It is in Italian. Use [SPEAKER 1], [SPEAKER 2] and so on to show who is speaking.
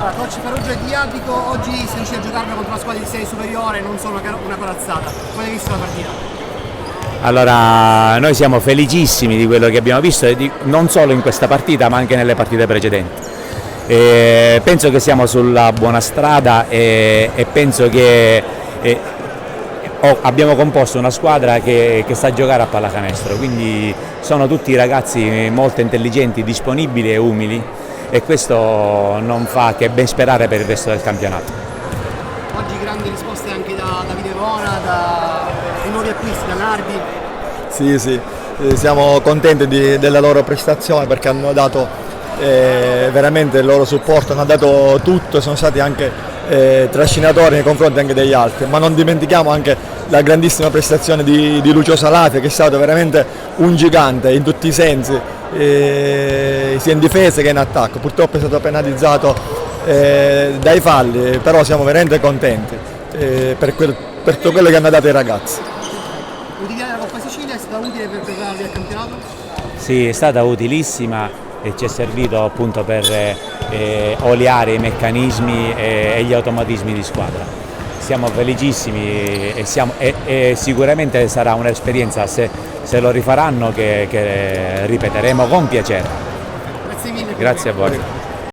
[SPEAKER 1] Allora, coach Farrugia e Diabico, oggi si riesce a giocarla contro una squadra di serie superiore, non solo una corazzata. Come hai visto la partita?
[SPEAKER 2] Allora, noi siamo felicissimi di quello che abbiamo visto, non solo in questa partita ma anche nelle partite precedenti. Penso che siamo sulla buona strada e penso che abbiamo composto una squadra che sa giocare a pallacanestro, quindi sono tutti ragazzi molto intelligenti, disponibili e umili, e questo non fa che ben sperare per il resto del campionato.
[SPEAKER 1] Oggi grandi risposte anche da Davide Bona, dai nuovi acquisti, da Nardi.
[SPEAKER 3] Sì, siamo contenti della loro prestazione perché hanno dato veramente il loro supporto, hanno dato tutto, sono stati anche trascinatori nei confronti anche degli altri, ma non dimentichiamo anche la grandissima prestazione di Lucio Salate, che è stato veramente un gigante in tutti i sensi, sia in difesa che in attacco. Purtroppo è stato penalizzato dai falli, però siamo veramente contenti per tutto quello che hanno dato i ragazzi.
[SPEAKER 1] L'utilizzare la Coppa Sicilia è stata utile per prepararvi al campionato?
[SPEAKER 2] Sì, è stata utilissima e ci è servito appunto per oliare i meccanismi e gli automatismi di squadra. Siamo felicissimi e sicuramente sarà un'esperienza, se lo rifaranno, che ripeteremo con piacere.
[SPEAKER 1] Grazie mille.
[SPEAKER 2] Grazie a voi.